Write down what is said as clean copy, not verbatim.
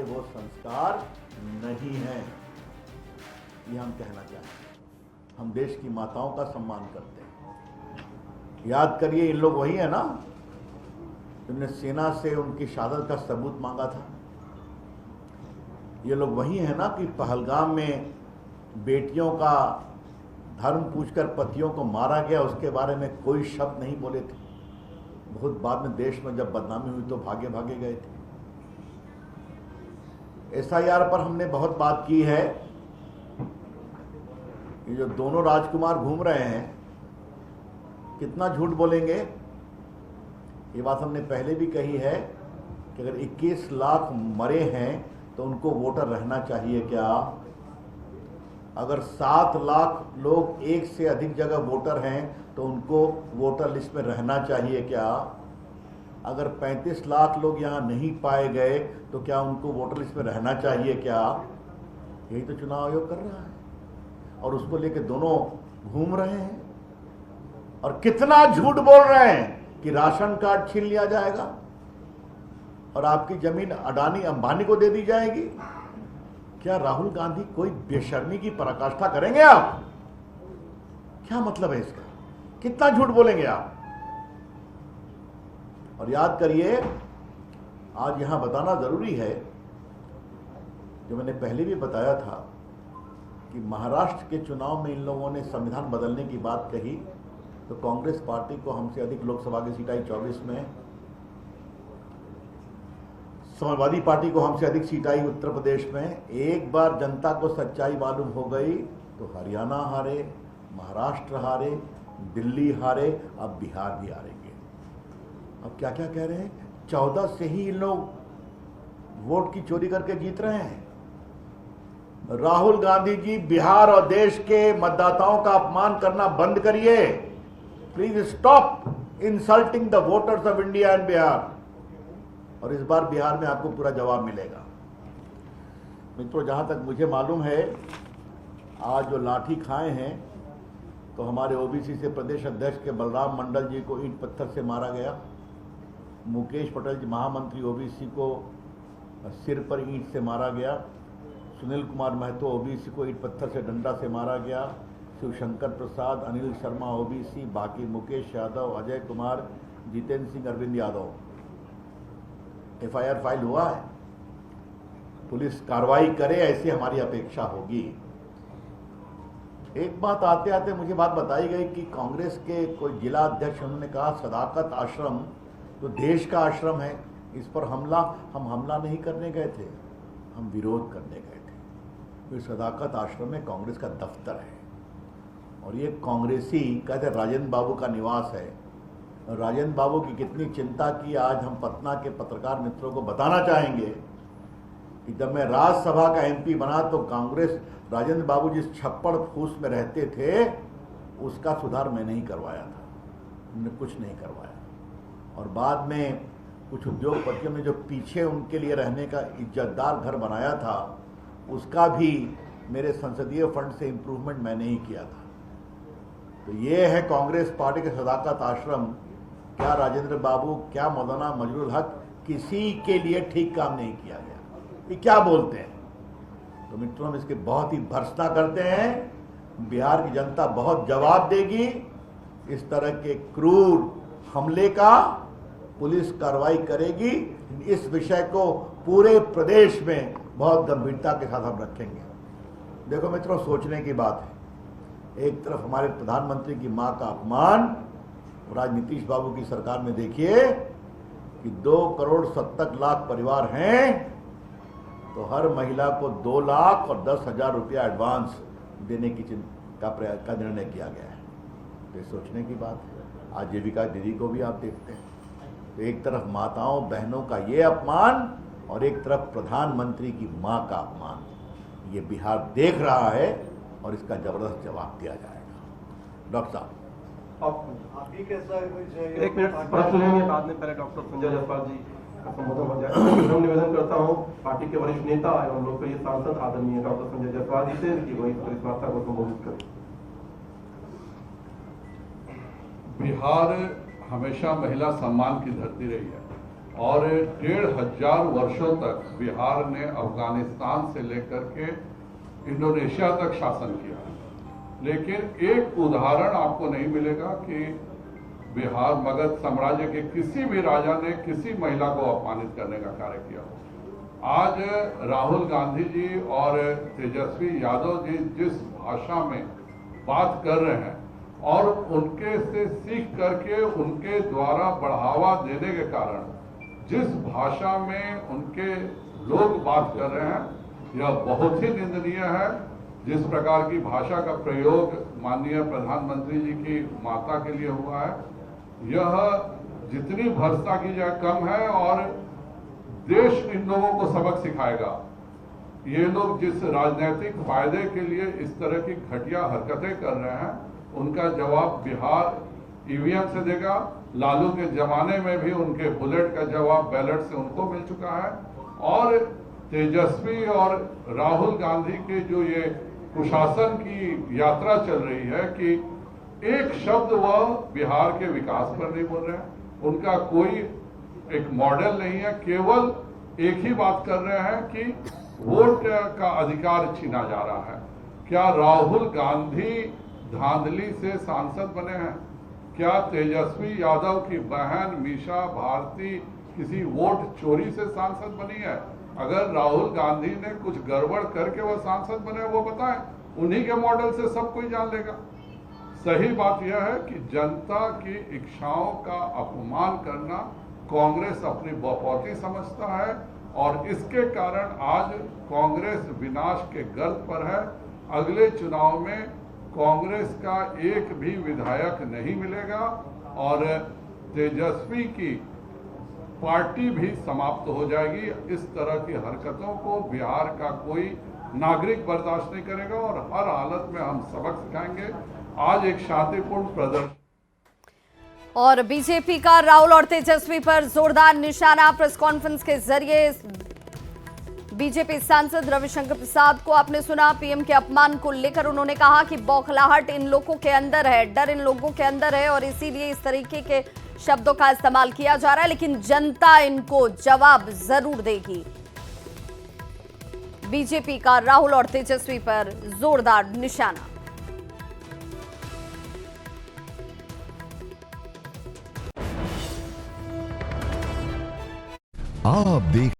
वो संस्कार नहीं है। ये हम कहना चाहते हैं। हम देश की माताओं का सम्मान करते हैं। याद करिए, इन लोग वही है ना जिन्होंने सेना से उनकी शहादत का सबूत मांगा था। ये लोग वही है ना कि पहलगाम में बेटियों का धर्म पूछकर पतियों को मारा गया, उसके बारे में कोई शब्द नहीं बोले थे। बहुत बाद में देश में जब बदनामी हुई तो भागे भागे गए थे। एसआईआर पर हमने बहुत बात की है। ये जो दोनों राजकुमार घूम रहे हैं, कितना झूठ बोलेंगे। ये बात हमने पहले भी कही है कि अगर 21 लाख मरे हैं तो उनको वोटर रहना चाहिए क्या? अगर 7 लाख लोग एक से अधिक जगह वोटर हैं तो उनको वोटर लिस्ट में रहना चाहिए क्या? अगर 35 लाख लोग यहाँ नहीं पाए गए तो क्या उनको वोटर लिस्ट में रहना चाहिए क्या? यही तो चुनाव आयोग कर रहा है और उसको लेके दोनों घूम रहे हैं। और कितना झूठ बोल रहे हैं कि राशन कार्ड छीन लिया जाएगा और आपकी जमीन अडानी अंबानी को दे दी जाएगी। क्या राहुल गांधी कोई बेशर्मी की पराकाष्ठा करेंगे आप? क्या मतलब है इसका? कितना झूठ बोलेंगे आप? और याद करिए, आज यहां बताना जरूरी है, जो मैंने पहले भी बताया था कि महाराष्ट्र के चुनाव में इन लोगों ने संविधान बदलने की बात कही तो कांग्रेस पार्टी को हमसे अधिक लोकसभा की सीट आई 24 में, समाजवादी पार्टी को हमसे अधिक सीट आई उत्तर प्रदेश में। एक बार जनता को सच्चाई मालूम हो गई तो हरियाणा हारे, महाराष्ट्र हारे, दिल्ली हारे, अब बिहार भी हारेंगे। अब क्या क्या कह रहे हैं? 14 से ही इन लोग वोट की चोरी करके जीत रहे हैं। राहुल गांधी जी, बिहार और देश के मतदाताओं का अपमान करना बंद करिए। Please stop insulting the voters of India and Bihar. और इस बार बिहार में आपको पूरा जवाब मिलेगा। मित्रों, जहां तक मुझे मालूम है, आज जो लाठी खाए हैं तो हमारे ओबीसी से प्रदेश अध्यक्ष के बलराम मंडल जी को ईंट पत्थर से मारा गया। मुकेश पटेल जी महामंत्री ओबीसी को सिर पर ईंट से मारा गया। सुनील कुमार महतो ओबीसी को ईंट पत्थर से डंडा से मारा गया। शिवशंकर प्रसाद, अनिल शर्मा ओबीसी, बाकी मुकेश यादव, अजय कुमार, जितेंद्र सिंह, अरविंद यादव। एफआईआर फाइल हुआ है। पुलिस कार्रवाई करे, ऐसी हमारी अपेक्षा होगी। एक बात आते आते मुझे बात बताई गई कि कांग्रेस के कोई जिला अध्यक्ष, उन्होंने कहा सदाकत आश्रम तो देश का आश्रम है, इस पर हमला। हम हमला नहीं करने गए थे, हम विरोध करने गए थे। तो सदाकत आश्रम में कांग्रेस का दफ्तर है और ये कांग्रेसी कहते राजेंद्र बाबू का निवास है। राजेंद्र बाबू की कितनी चिंता की आज हम पटना के पत्रकार मित्रों को बताना चाहेंगे कि जब मैं राज्यसभा का एमपी बना तो कांग्रेस, राजेंद्र बाबू जिस छप्पड़ फूस में रहते थे उसका सुधार मैंने ही करवाया था। उन्होंने कुछ नहीं करवाया। और बाद में कुछ उद्योगपतियों ने जो पीछे उनके लिए रहने का इज्जतदार घर बनाया था उसका भी मेरे संसदीय फंड से इम्प्रूवमेंट मैंने ही किया था। तो ये है कांग्रेस पार्टी के सदाकत आश्रम। क्या राजेंद्र बाबू, क्या मौलाना मजरूल हक, किसी के लिए ठीक काम नहीं किया गया। ये क्या बोलते हैं? तो मित्रों, हम इसके बहुत ही भर्त्सना करते हैं। बिहार की जनता बहुत जवाब देगी। इस तरह के क्रूर हमले का पुलिस कार्रवाई करेगी। इस विषय को पूरे प्रदेश में बहुत गंभीरता के साथ हम रखेंगे। देखो मित्रों, सोचने की बात है। एक तरफ हमारे प्रधानमंत्री की मां का अपमान, और आज नीतीश बाबू की सरकार में देखिए कि 2,70,00,000 परिवार हैं तो हर महिला को 2 लाख और 10,000 रुपया एडवांस देने की का निर्णय किया गया है। तो सोचने की बात है। आजीविका दीदी को भी आप देखते हैं। तो एक तरफ माताओं बहनों का ये अपमान और एक तरफ प्रधानमंत्री की मां का अपमान। ये बिहार देख रहा है और इसका जबरदस्त जवाब दिया जाएगा। डॉक्टर साहब, आप भी कैसा है? 1 मिनट प्रश्न लेंगे, बाद में पहले डॉक्टर संजय जायसवाल जी का संबोधन हो जाए। मैं निवेदन करता हूँ पार्टी के वरिष्ठ नेता एवं लोकप्रिय सांसद आदरणीय डॉक्टर संजय जायसवाल जी से कि वही इस वार्ता को संबोधित करें। बिहार हमेशा महिला सम्मान की धरती रही है और 1500 वर्षों तक बिहार ने अफगानिस्तान से लेकर के इंडोनेशिया तक शासन किया, लेकिन एक उदाहरण आपको नहीं मिलेगा कि बिहार मगध साम्राज्य के किसी भी राजा ने किसी महिला को अपमानित करने का कार्य किया हो। आज राहुल गांधी जी और तेजस्वी यादव जी जिस भाषा में बात कर रहे हैं और उनके से सीख करके उनके द्वारा बढ़ावा देने के कारण जिस भाषा में उनके लोग बात कर रहे हैं, यह बहुत ही निंदनीय है। जिस प्रकार की भाषा का प्रयोग माननीय प्रधानमंत्री जी की माता के लिए हुआ है, यह जितनी भर्त्सना की जाए कम है और देश इन लोगों को सबक सिखाएगा। ये लोग जिस राजनीतिक फायदे के लिए इस तरह की घटिया हरकतें कर रहे हैं, उनका जवाब बिहार ईवीएम से देगा। लालू के जमाने में भी उनके बुलेट का जवाब बैलेट से उनको मिल चुका है। और तेजस्वी और राहुल गांधी के जो ये कुशासन की यात्रा चल रही है कि एक शब्द वह बिहार के विकास पर नहीं बोल रहे हैं, उनका कोई एक मॉडल नहीं है, केवल एक ही बात कर रहे हैं कि वोट का अधिकार छीना जा रहा है। क्या राहुल गांधी धांधली से सांसद बने हैं? क्या तेजस्वी यादव की बहन मीशा भारती किसी वोट चोरी से सांसद बनी है? अगर राहुल गांधी ने कुछ गड़बड़ करके वह सांसद बने, वो बताएं, उन्हीं के मॉडल से सब कोई जान लेगा। सही बात यह है कि जनता की इच्छाओं का अपमान करना कांग्रेस अपनी बपौती समझता है और इसके कारण आज कांग्रेस विनाश के गर्त पर है। अगले चुनाव में कांग्रेस का एक भी विधायक नहीं मिलेगा और तेजस्वी की पार्टी भी समाप्त हो जाएगी। इस तरह की हरकतों को बिहार का कोई नागरिक बर्दाश्त नहीं करेगा और हर हालत में हम सबक सिखाएंगे। आज एक शांतिपूर्ण प्रदर्शन। और बीजेपी का राहुल और तेजस्वी पर जोरदार निशाना। प्रेस कॉन्फ्रेंस के जरिए बीजेपी सांसद रविशंकर प्रसाद को आपने सुना। पीएम के अपमान को लेकर उन्होंने कहा कि बौखलाहट इन लोगों के अंदर है, डर इन लोगों के अंदर है और इसीलिए इस तरीके के शब्दों का इस्तेमाल किया जा रहा है, लेकिन जनता इनको जवाब जरूर देगी। बीजेपी का राहुल और तेजस्वी पर जोरदार निशाना। आप देख